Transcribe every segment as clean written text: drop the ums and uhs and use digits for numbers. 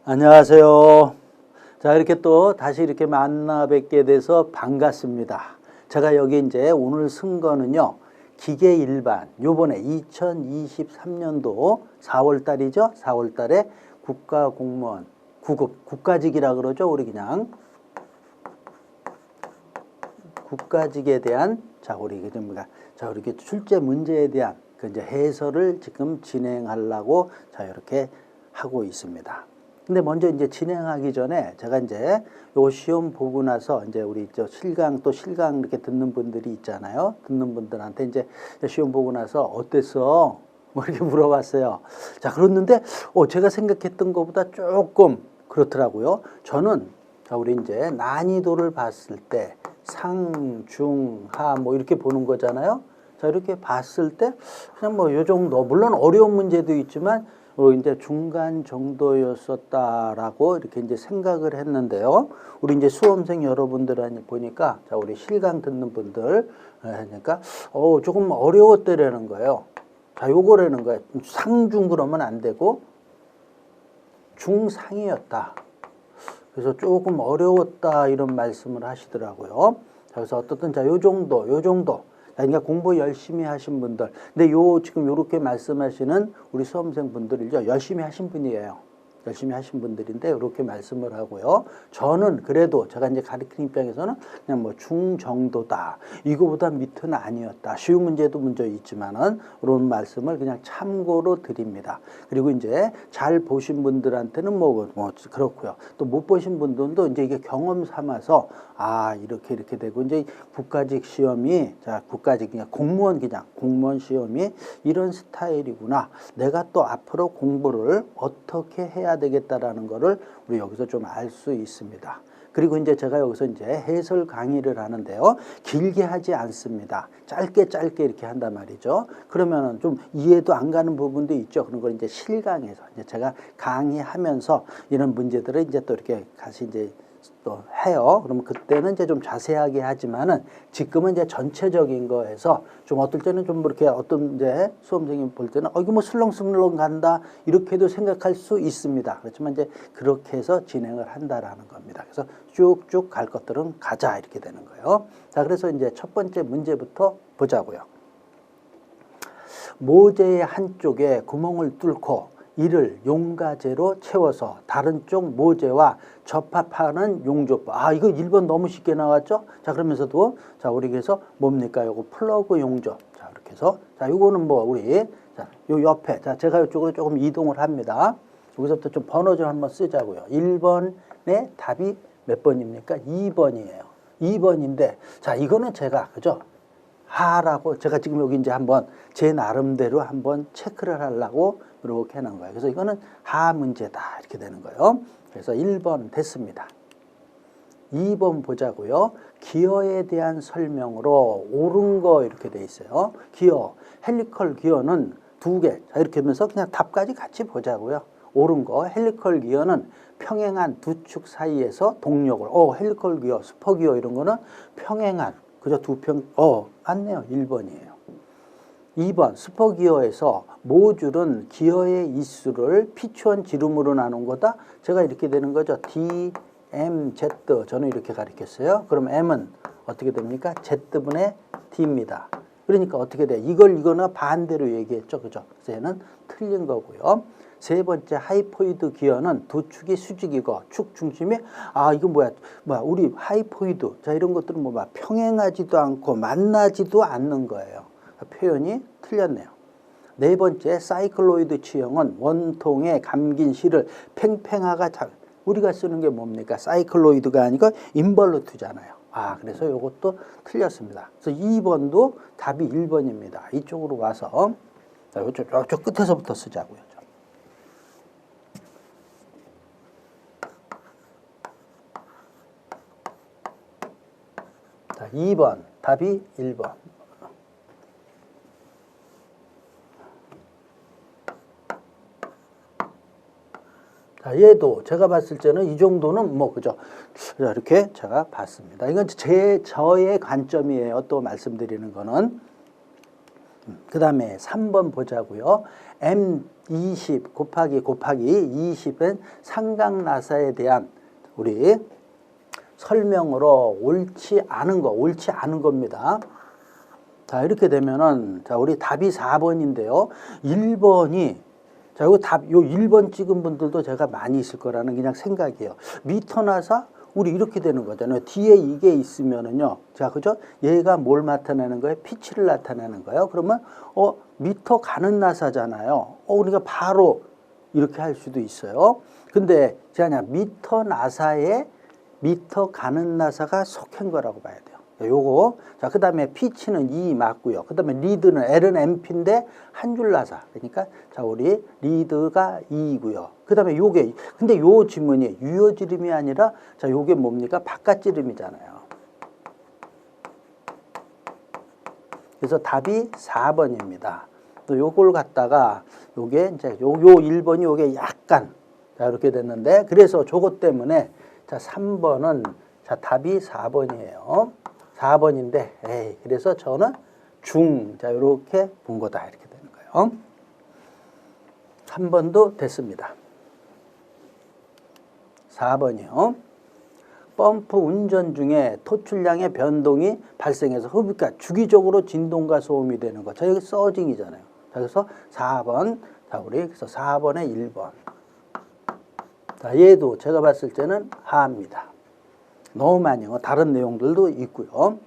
안녕하세요. 자, 이렇게 또 다시 이렇게 만나 뵙게 돼서 반갑습니다. 제가 여기 이제 오늘 쓴 거는요, 기계 일반, 요번에 2023년도 4월 달이죠. 4월 달에 국가공무원 9급, 국가직이라 그러죠. 우리 그냥. 국가직에 대한, 우리 이렇게 출제 문제에 대한 그 이제 해설을 지금 진행하려고 이렇게 하고 있습니다. 근데 먼저 이제 진행하기 전에 제가 이제 요 시험 보고 나서 이제 우리 실강 이렇게 듣는 분들이 있잖아요. 듣는 분들한테 이제 시험 보고 나서 어땠어? 뭐 이렇게 물어봤어요. 자, 그랬는데 제가 생각했던 것보다 조금 그렇더라고요. 저는 우리 이제 난이도를 봤을 때 상, 중, 하 뭐 이렇게 보는 거잖아요. 자, 이렇게 봤을 때 그냥 뭐 요 정도, 물론 어려운 문제도 있지만 이제 중간 정도였었다라고 이렇게 이제 생각을 했는데요. 우리 이제 수험생 여러분들 보니까 우리 실강 듣는 분들 하니까 조금 어려웠더라는 거예요. 자, 요거라는 거예요. 상중 그러면 안 되고 중상이었다. 그래서 조금 어려웠다 이런 말씀을 하시더라고요. 그래서 어떻든 요 정도. 그러니까 공부 열심히 하신 분들. 근데 지금 요렇게 말씀하시는 우리 수험생 분들이죠. 열심히 하신 분이에요. 열심히 하신 분들인데 이렇게 말씀을 하고요. 저는 그래도 제가 이제 가르치는 입장에서는 그냥 뭐 중정도다. 이거보다 밑은 아니었다. 쉬운 문제도 문제 있지만은 이런 말씀을 그냥 참고로 드립니다. 그리고 이제 잘 보신 분들한테는 뭐 그렇고요. 또 못 보신 분들도 이제 이게 경험 삼아서 이렇게 되고 이제 국가직 시험이 국가직 그냥 공무원 시험이 이런 스타일이구나. 내가 또 앞으로 공부를 어떻게 해야 되겠다라는 거를 우리 여기서 좀 알 수 있습니다. 그리고 이제 제가 여기서 이제 해설 강의를 하는데요. 길게 하지 않습니다. 짧게 이렇게 한단 말이죠. 그러면은 좀 이해도 안 가는 부분도 있죠. 그런 걸 이제 실강에서 이제 제가 강의하면서 이런 문제들을 이제 또 이렇게 같이 이제 또 해요. 그러면 그때는 이제 좀 자세하게 하지만은 지금은 이제 전체적인 거에서 좀 어떨 때는 좀 이렇게 어떤 이제 수험생이 볼 때는 이거 뭐 슬렁슬렁 간다 이렇게도 생각할 수 있습니다. 그렇지만 이제 그렇게 해서 진행을 한다라는 겁니다. 그래서 쭉쭉 갈 것들은 가자 이렇게 되는 거예요. 자, 그래서 이제 첫 번째 문제부터 보자고요. 모재의 한쪽에 구멍을 뚫고 이를 용가제로 채워서 다른 쪽 모재와 접합하는 용접법. 이거 1번 너무 쉽게 나왔죠? 자, 그러면서도 우리 그래서 뭡니까? 요거 플러그 용접. 자, 이렇게 해서 요거는 뭐 우리 요 옆에 제가 이쪽으로 조금 이동을 합니다. 여기서부터 좀 번호 좀 한번 쓰자고요. 1번의 답이 몇 번입니까? 2번이에요. 2번인데 이거는 제가 그죠? 하라고 제가 지금 여기 이제 한번 제 나름대로 한번 체크를 하려고 이렇게 해놓은 거예요. 그래서 이거는 하 문제다 이렇게 되는 거예요. 그래서 1번 됐습니다. 2번 보자고요. 기어에 대한 설명으로 옳은 거 이렇게 돼 있어요. 기어, 헬리컬 기어는 2개. 이렇게 하면서 그냥 답까지 같이 보자고요. 옳은 거, 헬리컬 기어는 평행한 두 축 사이에서 동력을, 헬리컬 기어, 스퍼 기어 이런 거는 평행한, 그죠? 맞네요. 1번이에요. 2번, 스퍼 기어에서 모듈은 기어의 이수를 피추원 지름으로 나눈 거다. 제가 이렇게 되는 거죠. D, M, Z. 저는 이렇게 가르쳤어요. 그럼 M은 어떻게 됩니까? Z분의 D입니다. 그러니까 어떻게 돼요? 이거는 반대로 얘기했죠. 그죠? 그래서 얘는 틀린 거고요. 세 번째, 하이포이드 기어는 두 축이 수직이고 축 중심이 이거 뭐야 우리 하이포이드 이런 것들은 평행하지도 않고 만나지도 않는 거예요. 표현이 틀렸네요. 네 번째, 사이클로이드 취형은 원통에 감긴 실을 팽팽하가 우리가 쓰는 게 뭡니까? 사이클로이드가 아니고 인벌루트잖아요. 그래서 이것도 틀렸습니다. 그래서 2번도 답이 1번입니다. 이쪽으로 와서 이쪽 끝에서부터 쓰자고요. 2번 답이 1번. 얘도 제가 봤을 때는 이 정도는 그죠? 이렇게 제가 봤습니다. 이건 저의 관점이에요. 또 말씀드리는 거는. 그 다음에 3번 보자고요. M20 곱하기 20은 삼각나사에 대한 우리 설명으로 옳지 않은 겁니다. 자, 이렇게 되면은, 자, 우리 답이 4번인데요. 1번이, 자, 요 1번 찍은 분들도 제가 많이 있을 거라는 그냥 생각이에요. 미터 나사? 우리 이렇게 되는 거잖아요. 뒤에 이게 있으면은요. 자, 그죠? 얘가 뭘 나타내는 거예요? 피치를 나타내는 거예요. 그러면, 미터 가는 나사잖아요. 우리가 바로 이렇게 할 수도 있어요. 근데, 제가 미터 가는 나사가 속한 거라고 봐야 돼요. 요거. 자, 그 다음에 피치는 E 맞고요. 그 다음에 리드는 L은 MP인데 한 줄 나사. 그러니까, 자, 우리 리드가 E고요. 그 다음에 요게, 근데 요 지문이 유효지름이 아니라, 자, 요게 뭡니까? 바깥지름이잖아요. 그래서 답이 4번입니다. 또 요걸 갖다가, 요게, 이제 요 1번이 요게 약간, 자, 이렇게 됐는데, 그래서 저것 때문에, 자, 3번은, 자, 답이 4번이에요. 4번인데, 그래서 저는 자, 요렇게 본 거다. 이렇게 되는 거예요. 3번도 됐습니다. 4번이요. 펌프 운전 중에 토출량의 변동이 발생해서 그러니까 주기적으로 진동과 소음이 되는 거. 자, 여기 서징이잖아요. 자, 그래서 4번. 자, 우리 그래서 4번에 1번. 자, 얘도 제가 봤을 때는 하입니다. 너무 많이요. 다른 내용들도 있고요.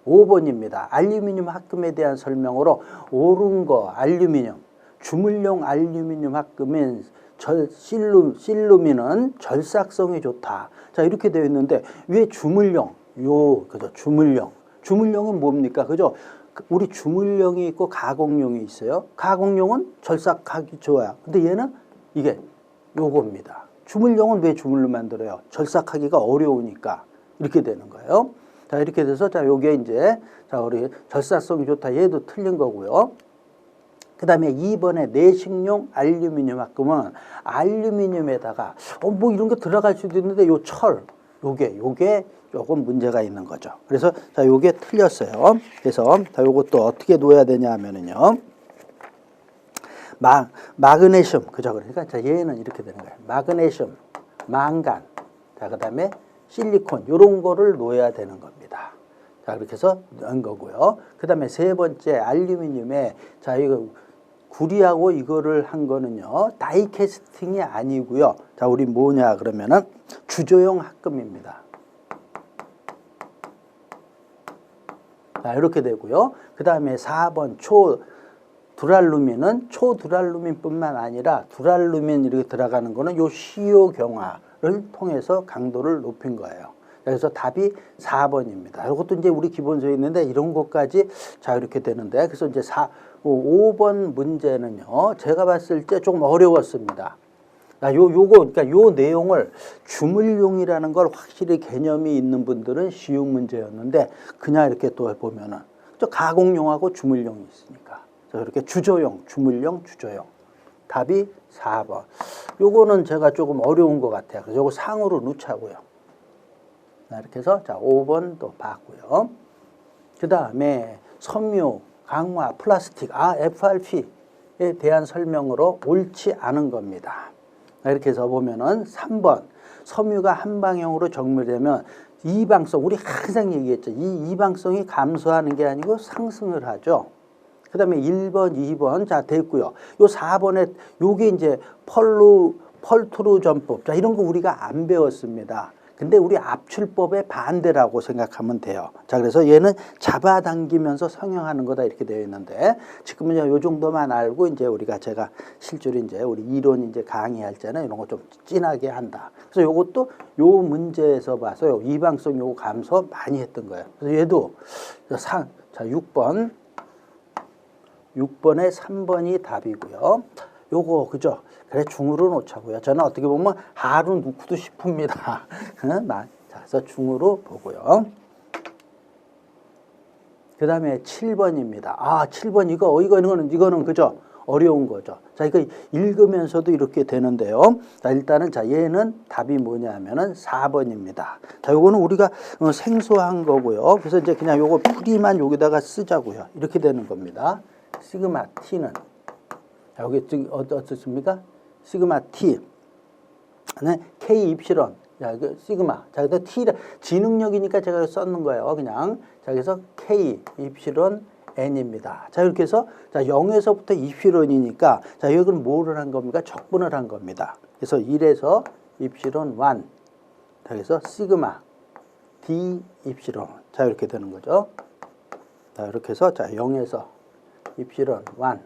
5번입니다. 알루미늄 합금에 대한 설명으로 옳은 거 알루미늄. 주물용 알루미늄 합금인 실루민은 절삭성이 좋다. 자, 이렇게 되어 있는데 왜 주물용? 그죠? 주물용은 뭡니까? 그죠? 우리 주물용이 있고 가공용이 있어요. 가공용은 절삭하기 좋아요. 근데 얘는 이게 요겁니다. 주물용은 왜 주물로 만들어요? 절삭하기가 어려우니까 이렇게 되는 거예요. 자, 이렇게 돼서 자, 요게 이제 자, 우리 절삭성이 좋다. 얘도 틀린 거고요. 그 다음에 2번에 내식용 알루미늄 합금은 알루미늄에다가 뭐 이런 거 들어갈 수도 있는데 요 철, 요게 조금 문제가 있는 거죠. 그래서 자, 요게 틀렸어요. 그래서 자, 요것도 어떻게 놓아야 되냐 하면은요. 마그네슘, 그죠? 그러니까 자, 얘는 이렇게 되는 거예요. 마그네슘, 망간, 자, 그 다음에 실리콘, 요런 거를 놓아야 되는 겁니다. 자, 그렇게 해서 넣은 거고요. 그 다음에 세 번째, 알루미늄에, 자, 이거 구리하고 이거를 한 거는요, 다이캐스팅이 아니고요. 자, 우리 뭐냐, 그러면은 주조용 합금입니다. 자, 이렇게 되고요. 그 다음에 4번, 두랄루민은 초두랄루민뿐만 아니라 두랄루민 이렇게 들어가는 거는 요 시효 경화를 통해서 강도를 높인 거예요. 그래서 답이 4번입니다. 이것도 이제 우리 기본서에 있는데 이런 것까지 자, 이렇게 되는데 그래서 이제 5번 문제는요. 제가 봤을 때 조금 어려웠습니다. 그러니까 요 내용을 주물용이라는 걸 확실히 개념이 있는 분들은 쉬운 문제였는데 그냥 이렇게 또 보면은 또 가공용하고 주물용이 있으니까. 이렇게 주조용, 주물용, 주조용. 답이 4번. 요거는 제가 조금 어려운 것 같아요. 그래서 요거 상으로 넣자고요. 이렇게 해서 자, 5번 또 봤고요. 그 다음에 섬유, 강화, 플라스틱, FRP에 대한 설명으로 옳지 않은 겁니다. 이렇게 해서 보면은 3번. 섬유가 한방향으로 정밀되면 이방성, 우리 항상 얘기했죠. 이 이방성이 감소하는 게 아니고 상승을 하죠. 그 다음에 1번, 2번, 자, 됐고요. 요 4번에, 요게 이제 펄트루 전법. 자, 이런 거 우리가 안 배웠습니다. 근데 우리 압출법의 반대라고 생각하면 돼요. 자, 그래서 얘는 잡아당기면서 성형하는 거다 이렇게 되어 있는데, 지금은 요 정도만 알고 이제 제가 실제로 이제 우리 이론 이제 강의할 때는 이런 거 좀 진하게 한다. 그래서 요것도 요 문제에서 봐서요. 이방성 요거 감소 많이 했던 거예요. 그래서 얘도 자, 6번에 3번이 답이고요. 요거 그죠? 그래 중으로 놓자고요. 저는 어떻게 보면 하로 놓고도 싶습니다. 자, 그래서 중으로 보고요. 그 다음에 7번입니다. 7번 이거는 그죠? 어려운 거죠. 자, 이거 읽으면서도 이렇게 되는데요. 자, 일단은 자, 얘는 답이 뭐냐 하면은 4번입니다. 자, 요거는 우리가 생소한 거고요. 그래서 이제 그냥 요거 풀이만 여기다가 쓰자고요. 이렇게 되는 겁니다. 시그마 T는 자, 여기 어떻습니까? 시그마 T 는 K 입실он. 자, 이거 시그마. 자, 그래서 T 지능력이니까 제가 썼는 거예요. 그냥. 자, 그래서 K 입실론 N입니다. 자, 이렇게 해서 자, 0에서부터 입실론이니까 자, 여기는 뭐를 한 겁니까? 적분을 한 겁니다. 그래서 1에서 입실론 1. 자, 그래서 시그마 D 입실론. 자, 이렇게 되는 거죠. 자, 이렇게 해서 자, 0에서 입실론 1.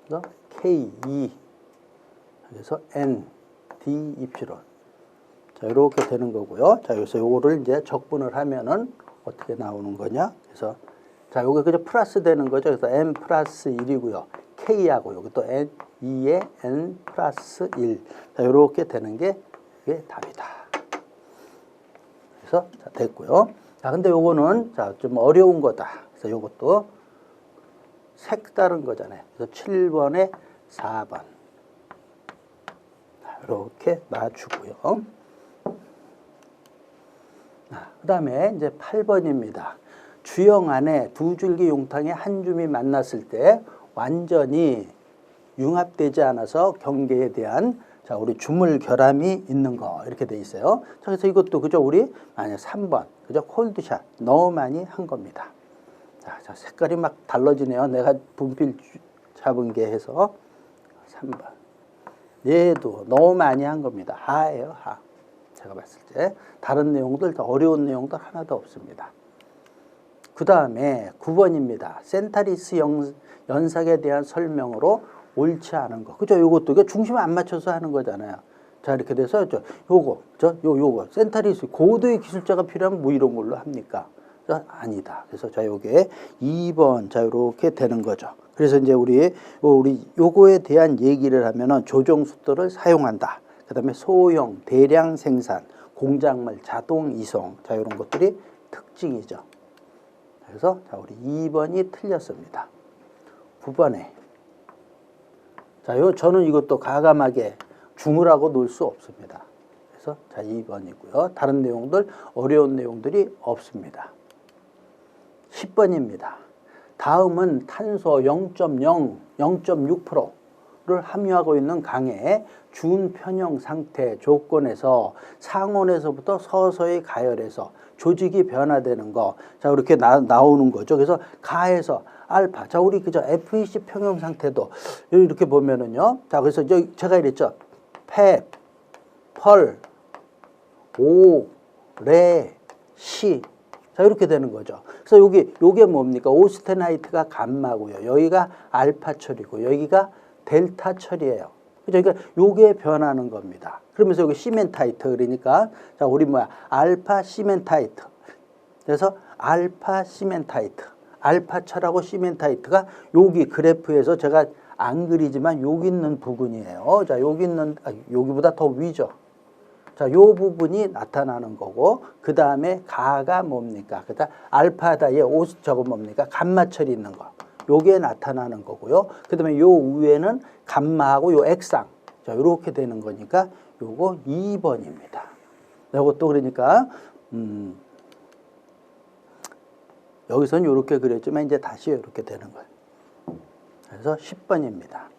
그래서 K2. 그래서 N D 입실론. 자, 이렇게 되는 거고요. 자, 여기서 요거를 이제 적분을 하면은 어떻게 나오는 거냐? 그래서 자, 요게 그저 플러스 되는 거죠. 그래서 n 플러스 1이고요. k하고 여기 또 n 2에 n 플러스 1. 자, 요렇게 되는 게 이게 답이다. 그래서 자, 됐고요. 자, 근데 요거는 자, 좀 어려운 거다. 그래서 요것도 색다른 거잖아요. 그래서 7번에 4번. 자, 이렇게 맞추고요. 그 다음에 이제 8번입니다. 주형 안에 두 줄기 용탕의 한 줌이 만났을 때 완전히 융합되지 않아서 경계에 대한 자, 우리 주물 결함이 있는 거 이렇게 돼 있어요. 자, 그래서 이것도 그죠 우리 만약 3번 그죠 콜드샷 너무 많이 한 겁니다. 자, 색깔이 막 달라지네요. 내가 분필 잡은 게 해서 3번. 얘도 너무 많이 한 겁니다. 하예요, 하. 제가 봤을 때 다른 내용들 더 어려운 내용들 하나도 없습니다. 그 다음에 9번입니다. 센타리스 연삭에 대한 설명으로 옳지 않은 거. 그죠? 요것도 이게 중심 안 맞춰서 하는 거잖아요. 자, 이렇게 돼서 요거 센타리스 고도의 기술자가 필요하면 뭐 이런 걸로 합니까? 자, 아니다. 그래서 자, 요게 2번 자, 이렇게 되는 거죠. 그래서 이제 우리 요거에 대한 얘기를 하면은 조정 속도를 사용한다. 그다음에 소형 대량 생산, 공작물 자동 이송. 자, 이런 것들이 특징이죠. 그래서 자, 우리 2번이 틀렸습니다. 9번에 자, 저는 이것도 가감하게 중으라고 놓을 수 없습니다. 그래서 자, 2번이고요. 다른 내용들 어려운 내용들이 없습니다. 10번입니다. 다음은 탄소 0.0, 0.6%를 함유하고 있는 강의 준편형 상태 조건에서 상온에서부터 서서히 가열해서 조직이 변화되는 거. 자, 이렇게 나오는 거죠. 그래서 가에서 알파. 자, 우리 그저 FEC 평형 상태도 이렇게 보면은요. 자, 그래서 제가 이랬죠. 펩, 펄, 오, 레, 시. 자, 이렇게 되는 거죠. 그래서 요게 뭡니까? 오스테나이트가 감마고요. 여기가 알파 철이고 여기가 델타 철이에요. 그러니까 요게 변하는 겁니다. 그러면서 여기 시멘타이트 그러니까 자, 우리 알파 시멘타이트. 그래서 알파 시멘타이트. 알파철하고 시멘타이트가 여기 그래프에서 제가 안 그리지만 여기 있는 부분이에요. 자, 여기보다 더 위죠. 자, 요 부분이 나타나는 거고, 그 다음에 가가 뭡니까? 그다음 알파다에 저거 뭡니까? 감마철이 있는 거. 요게 나타나는 거고요. 그 다음에 요 위에는 감마하고 요 액상. 자, 요렇게 되는 거니까 요거 2번입니다. 요것도 그러니까, 여기서는 요렇게 그렸지만 이제 다시 요렇게 되는 거예요. 그래서 10번입니다.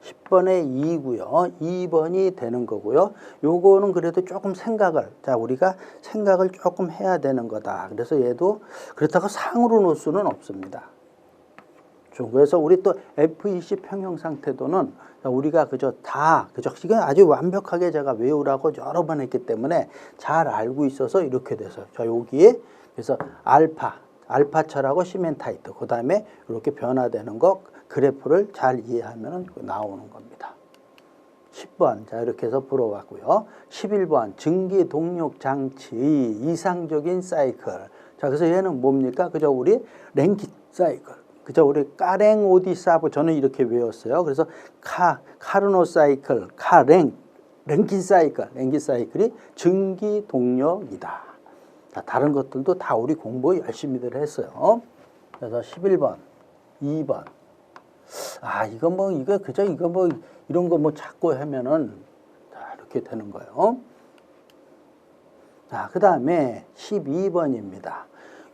10번에 2고요. 2번이 되는 거고요. 요거는 그래도 조금 자, 우리가 생각을 조금 해야 되는 거다. 그래서 얘도 그렇다고 상으로 놓을 수는 없습니다. 그래서 우리 또 FEC 평형 상태도는 우리가 그저 이건 아주 완벽하게 제가 외우라고 여러 번 했기 때문에 잘 알고 있어서 이렇게 돼서 자, 여기에 그래서 알파철하고 시멘타이트 그 다음에 이렇게 변화되는 거 그래프를 잘 이해하면 나오는 겁니다. 10번 자, 이렇게 해서 풀어봤고요. 11번 증기 동력 장치의 이상적인 사이클. 자, 그래서 얘는 뭡니까? 그저 우리 랭킨 사이클. 그저 우리 까랭 오디 사브 저는 이렇게 외웠어요. 그래서 카르노 사이클, 랭킨 사이클이 증기 동력이다. 자, 다른 것들도 다 우리 공부 열심히들 했어요. 그래서 11번, 2번. 아, 이거 뭐, 이거 그저 이거 뭐, 이런 거 뭐 찾고 하면은, 자, 이렇게 되는 거예요. 자, 그 다음에 12번입니다.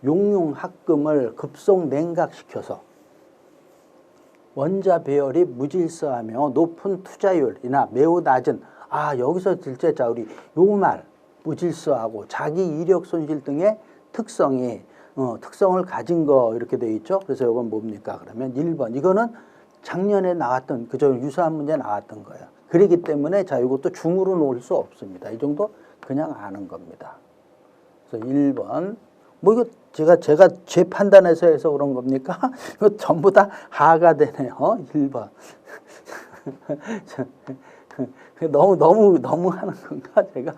용융합금을 급속 냉각시켜서 원자 배열이 무질서하며 높은 투자율이나 매우 낮은, 아, 여기서 실제 자, 우리 요 말, 무질서하고 자기 이력 손실 등의 특성을 가진 거 이렇게 돼 있죠. 그래서 이건 뭡니까? 그러면 1번. 이거는 작년에 나왔던, 그저 유사한 문제 나왔던 거예요. 그렇기 때문에 자, 이것도 중으로 놓을 수 없습니다. 이 정도 그냥 아는 겁니다. 그래서 1번. 뭐 이거 제가 제 판단에서 해서 그런 겁니까? 이거 전부 다 하가 되네요. 1번. 너무 하는 건가, 제가?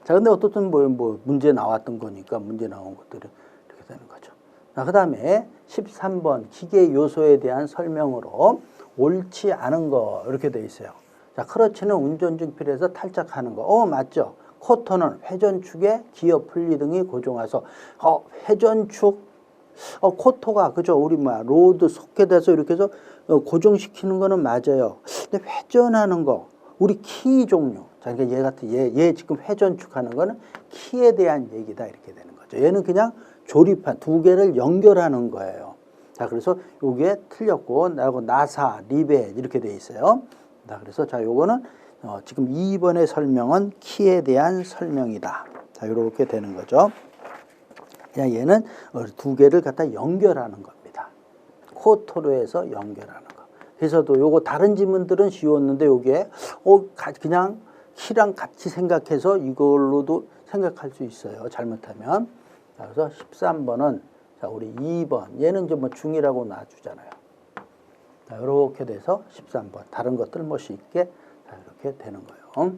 자, 근데 어떻든 뭐 문제 나왔던 거니까 문제 나온 것들이 이렇게 되는 거죠. 자, 그 다음에 13번 기계 요소에 대한 설명으로 옳지 않은 거 이렇게 돼 있어요. 자, 크러치는 운전 중 필에서 탈착하는 거. 맞죠? 코터는 회전축에 기어 풀리 등이 고정해서 회전축 코터가 그죠? 우리 로드 속해돼서 이렇게 해서 고정시키는 거는 맞아요. 근데 회전하는 거 우리 키 종류. 자, 그러니까 얘 같은 얘 지금 회전축하는 거는 키에 대한 얘기다 이렇게 되는 거죠. 얘는 그냥 조립한 두 개를 연결하는 거예요. 자, 그래서 요게 틀렸고 나사, 리벳 이렇게 돼 있어요. 자, 그래서 자, 요거는 지금 2번의 설명은 키에 대한 설명이다. 자, 이렇게 되는 거죠. 그냥 얘는 두 개를 갖다 연결하는 겁니다. 코터로 해서 연결하는 거. 그래서도 요거 다른 지문들은 쉬웠는데 요게 그냥 키랑 같이 생각해서 이걸로도 생각할 수 있어요. 잘못하면. 자, 그래서 13번은 자, 우리 2번. 얘는 이제 뭐 중이라고 놔주잖아요. 자, 이렇게 돼서 13번. 다른 것들 뭐 쉽게 자, 이렇게 되는 거예요.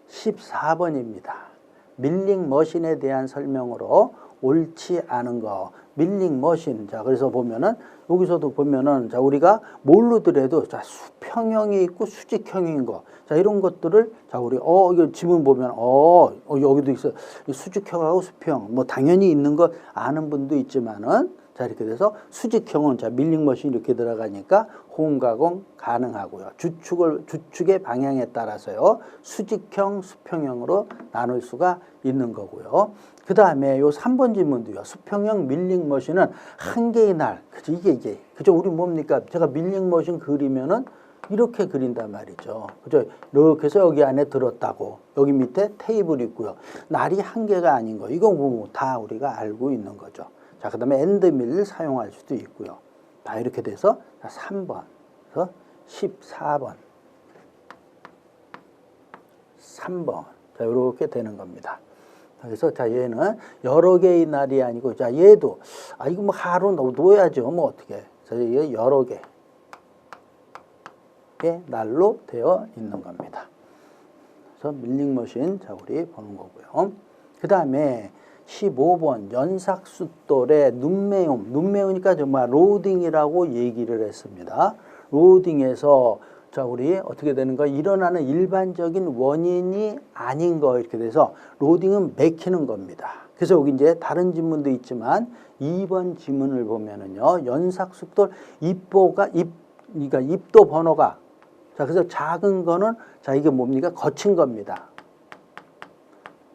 14번입니다. 밀링 머신에 대한 설명으로 옳지 않은 거. 밀링 머신. 자, 그래서 보면은 여기서도 보면은 자, 우리가 모르더라도 자, 수평형이 있고 수직형인 거. 자, 이런 것들을 자, 우리 이거 지문 보면 여기도 있어. 수직형하고 수평. 뭐 당연히 있는 거 아는 분도 있지만은 자, 이렇게 돼서 수직형은 자, 밀링 머신 이렇게 들어가니까 호응 가공 가능하고요. 주축의 방향에 따라서요. 수직형, 수평형으로 나눌 수가 있는 거고요. 그 다음에 요 3번 질문도요. 수평형 밀링 머신은 한 개의 날. 그죠? 이게. 그죠? 우리 뭡니까? 제가 밀링 머신 그리면은 이렇게 그린단 말이죠. 그죠? 이렇게 해서 여기 안에 들었다고. 여기 밑에 테이블이 있고요. 날이 한 개가 아닌 거. 이거 뭐 다 우리가 알고 있는 거죠. 자, 그 다음에 엔드밀을 사용할 수도 있고요. 다 이렇게 돼서 3번, 그래서 14번, 3번. 자, 이렇게 되는 겁니다. 그래서 자, 얘는 여러 개의 날이 아니고, 자, 얘도, 이거 뭐 하루 놓아야죠. 뭐 어떻게. 자, 이게 여러 개의 날로 되어 있는 겁니다. 그래서 밀링머신, 자, 우리 보는 거고요. 그 다음에 15번 연삭숫돌의 눈매우니까 정말 로딩이라고 얘기를 했습니다. 로딩에서 자, 우리 어떻게 되는 거? 일어나는 일반적인 원인이 아닌 거 이렇게 돼서 로딩은 맥히는 겁니다. 그래서 여기 이제 다른 지문도 있지만 2번 지문을 보면은요. 연삭숫돌 그러니까 입도 번호가 자, 그래서 작은 거는 자, 이게 뭡니까? 거친 겁니다.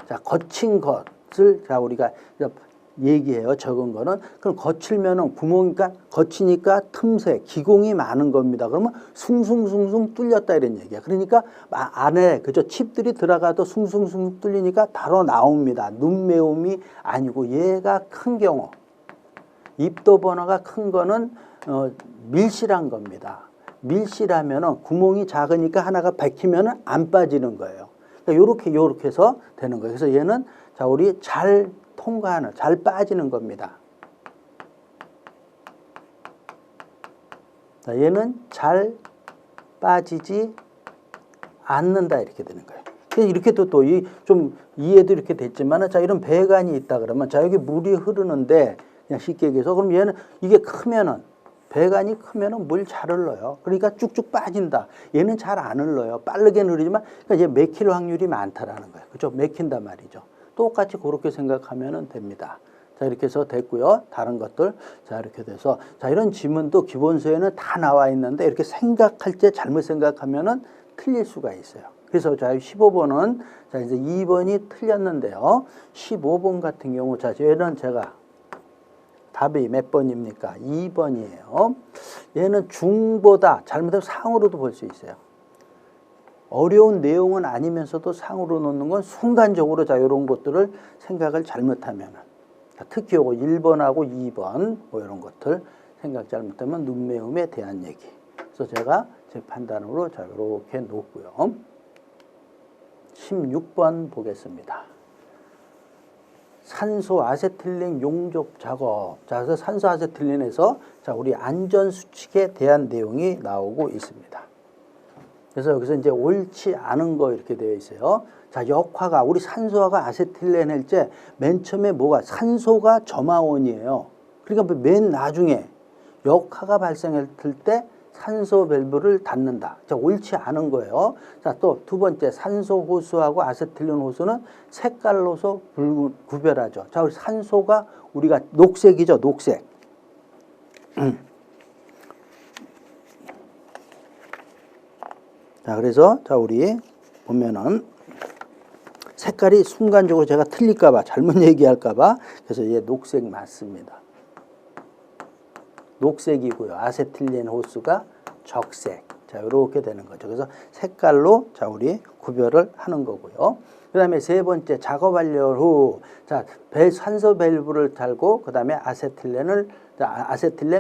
자, 거친 것을 자, 우리가 얘기해요. 적은 거는. 그럼 거칠면은 구멍이니까 거치니까 틈새, 기공이 많은 겁니다. 그러면 숭숭숭숭 뚫렸다 이런 얘기야. 그러니까 안에 그저 칩들이 들어가도 숭숭숭 뚫리니까 바로 나옵니다. 눈매움이 아니고 얘가 큰 경우. 입도 번호가 큰 거는 밀실한 겁니다. 밀실하면은 구멍이 작으니까 하나가 박히면은 안 빠지는 거예요. 그러니까 요렇게 해서 되는 거예요. 그래서 얘는 자, 우리 잘 통과하는, 잘 빠지는 겁니다. 자, 얘는 잘 빠지지 않는다 이렇게 되는 거예요. 이렇게 또 좀 이해도 이렇게 됐지만은 자, 이런 배관이 있다 그러면 자, 여기 물이 흐르는데 그냥 쉽게 얘기해서 그럼 얘는 이게 크면은 배관이 크면은 물 잘 흘러요. 그러니까 쭉쭉 빠진다. 얘는 잘 안 흘러요. 빠르게는 흐르지만 그러니까 얘 맥힐 확률이 많다라는 거예요. 그렇죠? 맥힌단 말이죠. 똑같이 그렇게 생각하면 됩니다. 자, 자, 이렇게 해서 됐고요. 다른 것들. 자, 이렇게 돼서. 자, 이런 지문도 기본서에는 다 나와 있는데 이렇게 생각할 때 잘못 생각하면은 틀릴 수가 있어요. 그래서 자, 15번은 자, 이제 2번이 틀렸는데요. 15번 같은 경우 자, 얘는 제가 답이 몇 번입니까? 2번이에요. 얘는 중보다 잘못하면 상으로도 볼 수 있어요. 어려운 내용은 아니면서도 상으로 놓는 건 순간적으로 자, 이런 것들을 생각을 잘못하면 특히 요거 1번하고 2번 뭐 이런 것들 생각 잘못하면 눈매움에 대한 얘기. 그래서 제가 제 판단으로 자, 이렇게 놓고요. 16번 보겠습니다. 산소 아세틸린 용접 작업. 자, 그래서 산소 아세틸린에서 자, 우리 안전 수칙에 대한 내용이 나오고 있습니다. 그래서 여기서 이제 옳지 않은 거 이렇게 되어 있어요. 자, 역화가 우리 산소화가 아세틸렌 할 때 맨 처음에 뭐가 산소가 점화원이에요. 그러니까 맨 나중에 역화가 발생했을 때 산소 밸브를 닫는다. 자, 옳지 않은 거예요. 자, 또 두 번째 산소 호수하고 아세틸린 호수는 색깔로서 구별하죠. 자, 우리 산소가 우리가 녹색이죠, 녹색. 자, 그래서 자, 우리 보면은 색깔이 순간적으로 제가 틀릴까봐 잘못 얘기할까봐 그래서 얘 녹색 맞습니다. 녹색이고요. 아세틸린 호수가 적색. 자, 이렇게 되는 거죠. 그래서 색깔로 자, 우리 구별을 하는 거고요. 그 다음에 세 번째 작업 완료 후 자, 산소 밸브를 달고 그 다음에 아세틸렌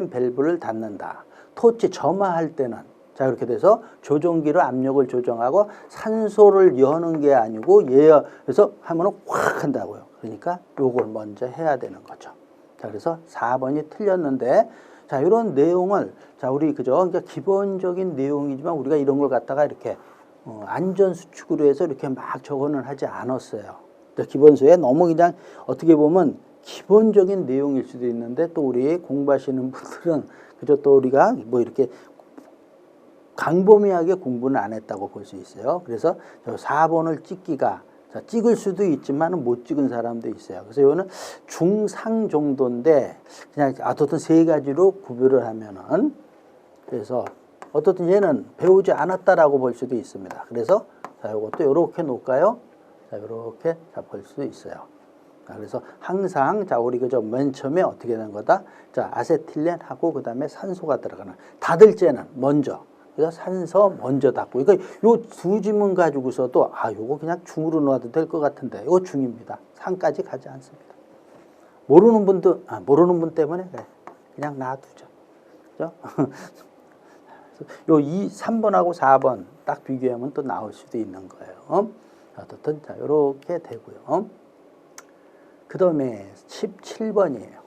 밸브를 닫는다. 토치 점화할 때는 자, 이렇게 돼서 조종기로 압력을 조정하고 산소를 여는 게 아니고 그래서 하면은 확 한다고요. 그러니까 요걸 먼저 해야 되는 거죠. 자, 그래서 4번이 틀렸는데 자, 이런 내용을 자, 우리 그죠? 그러니까 기본적인 내용이지만 우리가 이런 걸 갖다가 이렇게 안전 수칙으로 해서 이렇게 막 적어는 하지 않았어요. 기본서에 너무 그냥 어떻게 보면 기본적인 내용일 수도 있는데 또 우리 공부하시는 분들은 그죠? 또 우리가 뭐 이렇게 광범위하게 공부는 안 했다고 볼 수 있어요. 그래서 4번을 찍기가 자, 찍을 수도 있지만 못 찍은 사람도 있어요. 그래서 이거는 중상 정도인데 그냥 어떻든 세 가지로 구별을 하면은 그래서 어떻든 얘는 배우지 않았다라고 볼 수도 있습니다. 그래서 자, 이것도 이렇게 놓을까요? 자, 이렇게 볼 수 있어요. 자, 그래서 항상 자, 우리 그저 맨 처음에 어떻게 되는 거다? 자, 아세틸렌하고 그다음에 산소가 들어가는 닫을 때는 먼저 그래서 산소 먼저 닫고. 그러니까 요 두 지문 가지고서도 요거 그냥 중으로 놔도 될 것 같은데 이거 중입니다. 상까지 가지 않습니다. 모르는 분 때문에 그냥 놔두죠. 그죠? 요 3번하고 4번 딱 비교하면 또 나올 수도 있는 거예요. 어떻든 자, 요렇게 되고요. 그다음에 17번이에요.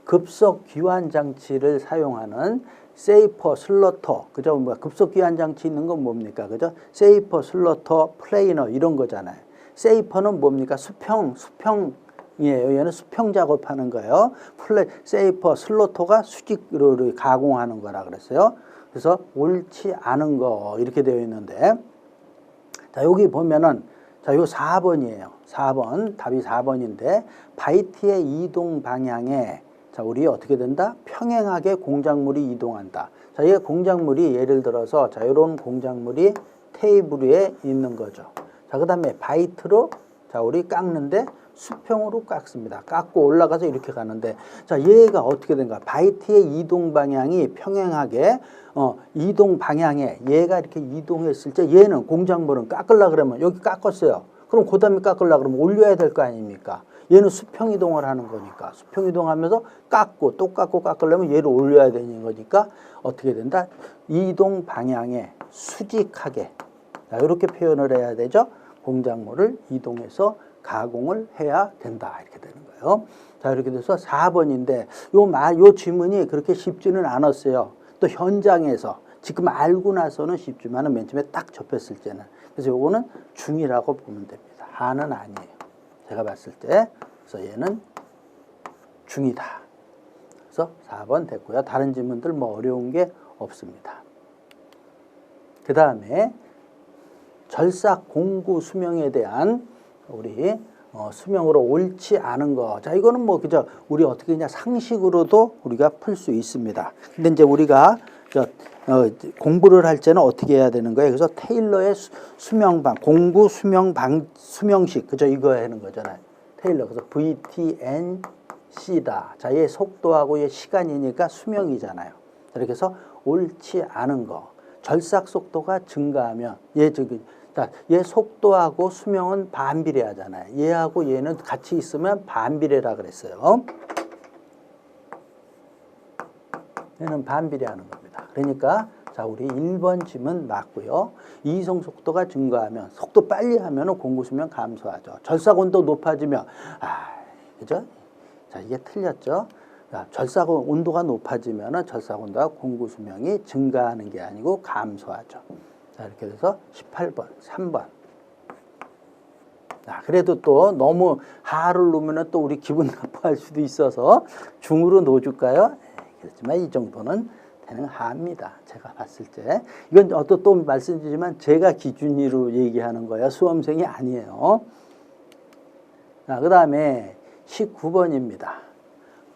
급속 귀환 장치를 사용하는 세이퍼 슬러터, 그죠? 뭐 급속 귀환 장치 있는 건 뭡니까? 그죠? 세이퍼 슬러터 플레이너 이런 거잖아요. 세이퍼는 뭡니까? 수평이에요. 얘는 수평 작업하는 거예요. 세이퍼 슬러터가 수직으로 가공하는 거라 그랬어요. 그래서 옳지 않은 거 이렇게 되어 있는데 자, 여기 보면은 자, 요 4번이에요. 4번 답이 4번인데 바이트의 이동 방향에 자, 우리 어떻게 된다? 평행하게 공작물이 이동한다. 자, 이 공작물이 예를 들어서 자, 이런 공작물이 테이블 위에 있는 거죠. 자, 그다음에 바이트로 자, 우리 깎는데 수평으로 깎습니다. 깎고 올라가서 이렇게 가는데 자, 얘가 어떻게 된가? 바이트의 이동 방향이 평행하게 이동 방향에 얘가 이렇게 이동했을 때 얘는 공작물은 깎으려 그러면 여기 깎았어요. 그럼 그다음에 깎으려 그러면 올려야 될 거 아닙니까? 얘는 수평 이동을 하는 거니까 수평 이동하면서 깎고 또 깎고 깎으려면 얘를 올려야 되는 거니까 어떻게 된다? 이동 방향에 수직하게 자, 이렇게 표현을 해야 되죠. 공작물을 이동해서 가공을 해야 된다 이렇게 되는 거예요. 자, 이렇게 돼서 4번인데 요 질문이 그렇게 쉽지는 않았어요. 또 현장에서 지금 알고 나서는 쉽지만은 맨 처음에 딱 접했을 때는 그래서 요거는 중이라고 보면 됩니다. 하는 아니에요. 제가 봤을 때 그래서 얘는 중이다. 그래서 4번 됐고요. 다른 질문들 뭐 어려운 게 없습니다. 그 다음에 절삭 공구 수명에 대한 우리 수명으로 옳지 않은 거. 자, 이거는 뭐 그저 우리 어떻게 그냥 상식으로도 우리가 풀 수 있습니다. 근데 이제 우리가 공부를 할 때는 어떻게 해야 되는 거예요? 그래서 테일러의 수명방, 공구 수명식, 그죠? 이거 하는 거잖아요. 테일러. 그래서 VTNC다. 자, 얘 속도하고 얘 시간이니까 수명이잖아요. 이렇게 해서 옳지 않은 거. 절삭 속도가 증가하면 얘 속도하고 수명은 반비례하잖아요. 얘하고 얘는 같이 있으면 반비례라 그랬어요. 얘는 반비례하는 겁니다. 그러니까 자, 우리 1번 짐은 맞고요. 이송 속도가 증가하면, 속도 빨리 하면 공구 수명 감소하죠. 절삭 온도 높아지면 그죠? 자, 이게 틀렸죠. 자, 절삭 온도가 높아지면 절삭 온도가 공구 수명이 증가하는 게 아니고 감소하죠. 자, 이렇게 돼서 18번, 3번. 자, 그래도 또 너무 하를 놓으면 또 우리 기분 나빠할 수도 있어서 중으로 놓아줄까요? 그렇지만 이 정도는 되는 하입니다. 제가 봤을 때. 이건 또 말씀드리지만 제가 기준으로 얘기하는 거예요. 수험생이 아니에요. 자, 그 다음에 19번입니다.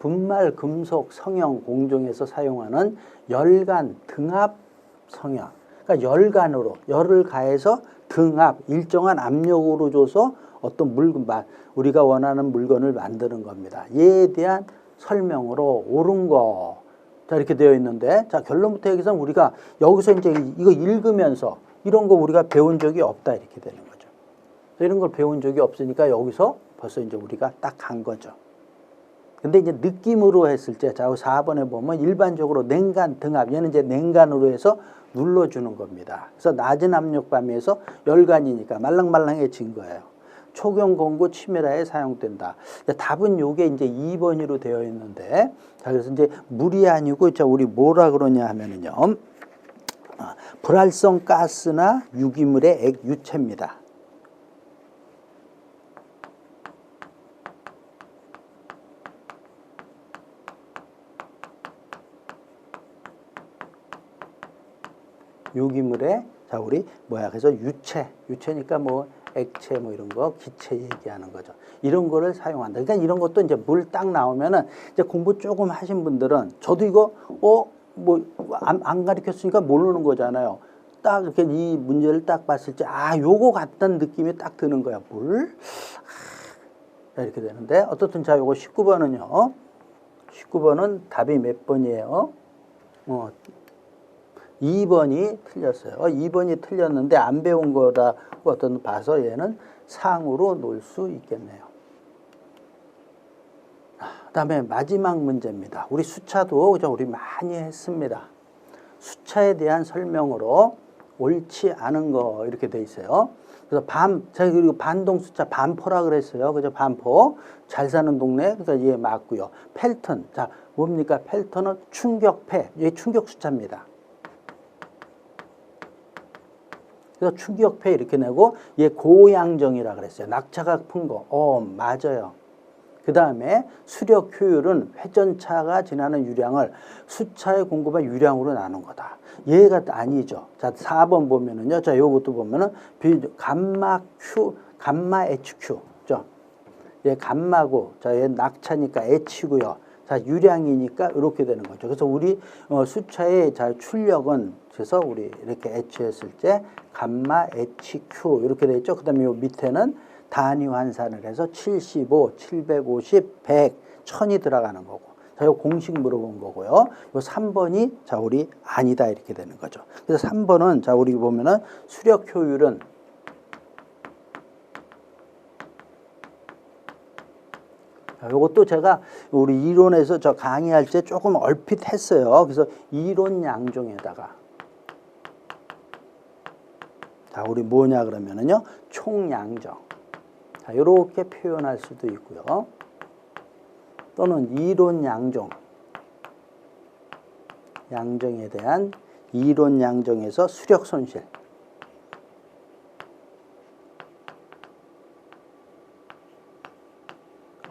분말 금속 성형 공정에서 사용하는 열간 등압 성형. 그러니까 열간으로 열을 가해서 등압 일정한 압력으로 줘서 어떤 물건 우리가 원하는 물건을 만드는 겁니다. 얘에 대한 설명으로 옳은 거. 자, 이렇게 되어 있는데 자, 결론부터 얘기해서 우리가 여기서 이제 이거 읽으면서 이런 거 우리가 배운 적이 없다 이렇게 되는 거죠. 이런 걸 배운 적이 없으니까 여기서 벌써 이제 우리가 딱 간 거죠. 근데 이제 느낌으로 했을 때, 자, 4번에 보면 일반적으로 냉간 등압, 얘는 이제 냉간으로 해서 눌러주는 겁니다. 그래서 낮은 압력 범위에서 열간이니까 말랑말랑해진 거예요. 초경 공구 치밀하에 사용된다. 답은 요게 이제 2번으로 되어 있는데, 자, 그래서 이제 물이 아니고, 자, 우리 뭐라 그러냐 하면은요, 불활성 가스나 유기물의 액유체입니다. 유기물의 자, 우리 그래서 유체니까 뭐 액체 뭐 이런 거 기체 얘기하는 거죠. 이런 거를 사용한다. 그러니까 이런 것도 이제 물 딱 나오면은 이제 공부 조금 하신 분들은 저도 이거 안 가르쳤으니까 모르는 거잖아요. 딱 이렇게 이 문제를 딱 봤을 때 요거 같다는 느낌이 딱 드는 거야. 물 이렇게 되는데 어떻든 자, 요거 19번은요. 19번은 답이 몇 번이에요? 2번이 틀렸어요. 2번이 틀렸는데 안 배운 거라고 어떤 봐서 얘는 상으로 놓을 수 있겠네요. 그다음에 마지막 문제입니다. 우리 수차도 그죠? 우리 많이 했습니다. 수차에 대한 설명으로 옳지 않은 거 이렇게 돼 있어요. 그래서 제가 그리고 반동 수차 반포라 그랬어요. 그죠? 반포. 잘 사는 동네. 그래서 얘 맞고요. 펠턴. 자, 뭡니까? 펠턴은 충격패. 얘 충격 수차입니다. 그래서 충격패 이렇게 내고 얘 고양정이라 그랬어요. 낙차가 푼 거. 맞아요. 그 다음에 수력 효율은 회전차가 지나는 유량을 수차에 공급한 유량으로 나눈 거다. 얘가 아니죠. 자, 4번 보면은요. 자, 요것도 보면은 감마 HQ. 죠. 얘 감마고, 자, 얘 낙차니까 H고요. 자, 유량이니까 이렇게 되는 거죠. 그래서 우리 수차의 자, 출력은 그래서 우리 이렇게 H 했을 때 감마 HQ 이렇게 돼 있죠. 그다음에 요 밑에는 단위 환산을 해서 75, 750, 100, 1000이 들어가는 거고. 자, 요 공식 물어본 거고요. 요 3번이 자, 우리 아니다 이렇게 되는 거죠. 그래서 3번은 자, 우리 보면은 수력 효율은 이것도 제가 우리 이론에서 저 강의할 때 조금 얼핏 했어요. 그래서 이론 양종에다가 자, 우리 뭐냐 그러면은요. 총양정. 자, 이렇게 표현할 수도 있고요. 또는 이론 양종. 양정에 대한 이론 양정에서 수력 손실.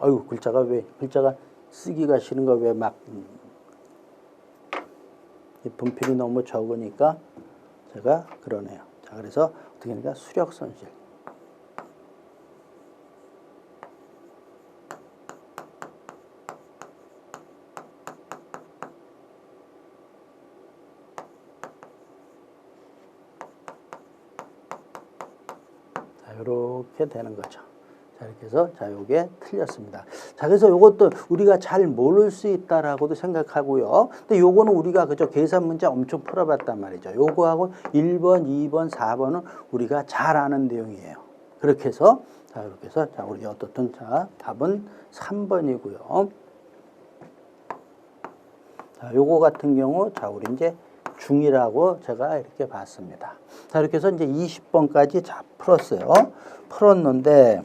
아유, 글자가 쓰기가 싫은가 왜 막 분필이 너무 적으니까 제가 그러네요. 자, 그래서 어떻게 하니까 수력 손실. 이렇게 되는 거죠. 자, 이렇게 해서 자, 요게 틀렸습니다. 자, 그래서 요것도 우리가 잘 모를 수 있다라고도 생각하고요. 근데 요거는 우리가 그저 계산 문제 엄청 풀어봤단 말이죠. 요거하고 1번, 2번, 4번은 우리가 잘 아는 내용이에요. 그렇게 해서 자, 이렇게 해서 자, 우리 어떻든 자, 답은 3번이고요. 자, 요거 같은 경우 자, 우리 이제 중이라고 제가 이렇게 봤습니다. 자, 이렇게 해서 이제 20번까지 자, 풀었어요. 풀었는데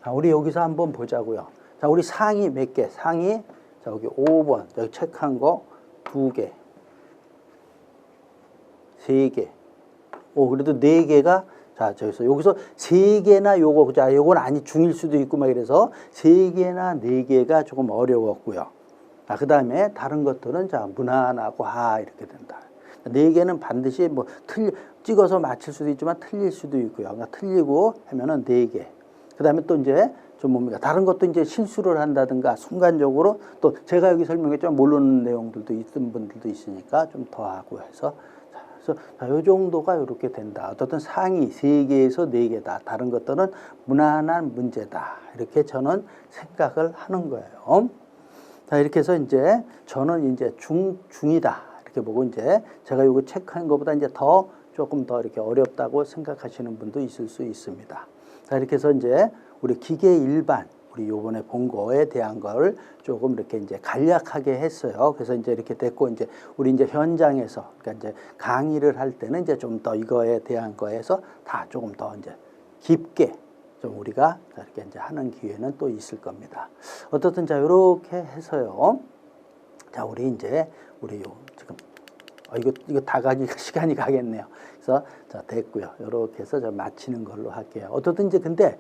자, 우리 여기서 한번 보자고요. 자, 우리 상이 몇 개? 상이 자, 여기 5번. 여기 체크한 거 2개. 3개. 오, 그래도 4개가 자, 여기서 3개나 요거 자, 요건 아니 중일 수도 있고 막 이래서 3개나 4개가 조금 어려웠고요. 자, 그다음에 다른 것들은 자, 무난하고 이렇게 된다. 4개는 반드시 뭐 찍어서 맞힐 수도 있지만 틀릴 수도 있고요. 그러니까 틀리고 하면은 4개. 그다음에 또 이제 좀 뭡니까? 다른 것도 이제 실수를 한다든가 순간적으로 또 제가 여기 설명했지만 모르는 내용들도 있는 분들도 있으니까 좀 더 하고 해서 자, 그래서 자, 요 정도가 이렇게 된다. 어떻든 상위 3개에서 4개다. 다른 것들은 무난한 문제다. 이렇게 저는 생각을 하는 거예요. 자, 이렇게 해서 이제 저는 이제 중이다. 이렇게 보고 이제 제가 요거 체크한 것보다 이제 조금 더 이렇게 어렵다고 생각하시는 분도 있을 수 있습니다. 자, 이렇게 해서 이제 우리 기계 일반 우리 요번에 본 거에 대한 걸 조금 이렇게 이제 간략하게 했어요. 그래서 이제 이렇게 됐고 이제 우리 이제 현장에서 그러니까 이제 강의를 할 때는 이제 좀 더 이거에 대한 거에서 다 조금 더 이제 깊게 좀 우리가 이렇게 이제 하는 기회는 또 있을 겁니다. 어떻든 자, 이렇게 해서요. 자, 우리 이제 우리 지금 이거 다 가기 시간이 가겠네요. 그래서 자, 됐고요. 이렇게 해서 저 마치는 걸로 할게요. 어떻든 이제 근데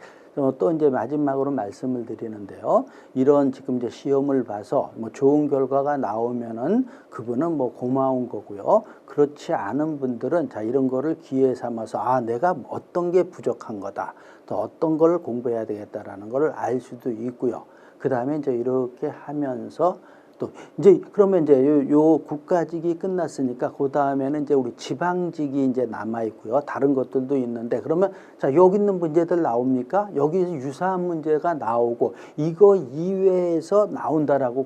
또 이제 마지막으로 말씀을 드리는데요. 이런 지금 이제 시험을 봐서 뭐 좋은 결과가 나오면은 그분은 뭐 고마운 거고요. 그렇지 않은 분들은 자, 이런 거를 기회 삼아서 내가 어떤 게 부족한 거다. 또 어떤 걸 공부해야 되겠다라는 걸 알 수도 있고요. 그 다음에 이제 이렇게 하면서 또 이제 그러면 이제 요 국가직이 끝났으니까 그 다음에는 이제 우리 지방직이 이제 남아 있고요. 다른 것들도 있는데 그러면 자, 여기 있는 문제들 나옵니까? 여기서 유사한 문제가 나오고 이거 이외에서 나온다라고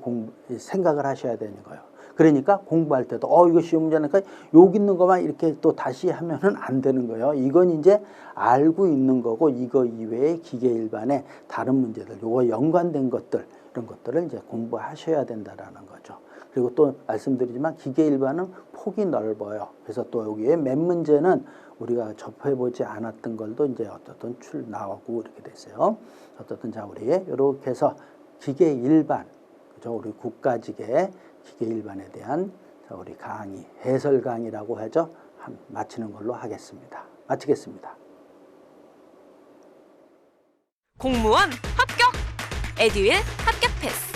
생각을 하셔야 되는 거예요. 그러니까 공부할 때도 이거 쉬운 문제니까 여기 있는 것만 이렇게 또 다시 하면은 안 되는 거예요. 이건 이제 알고 있는 거고 이거 이외에 기계 일반의 다른 문제들, 요거 연관된 것들 이런 것들을 이제 공부하셔야 된다라는 거죠. 그리고 또 말씀드리지만 기계 일반은 폭이 넓어요. 그래서 또 여기에 몇 문제는 우리가 접해보지 않았던 걸도 이제 어떻든 나오고 이렇게 됐어요. 어떻든 자, 우리 이렇게 해서 기계 일반, 그죠? 우리 국가직의 기계 일반에 대한 자, 우리 강의, 해설 강의라고 하죠. 마치는 걸로 하겠습니다. 마치겠습니다. 공무원 합격! 에듀윌 합격 패스!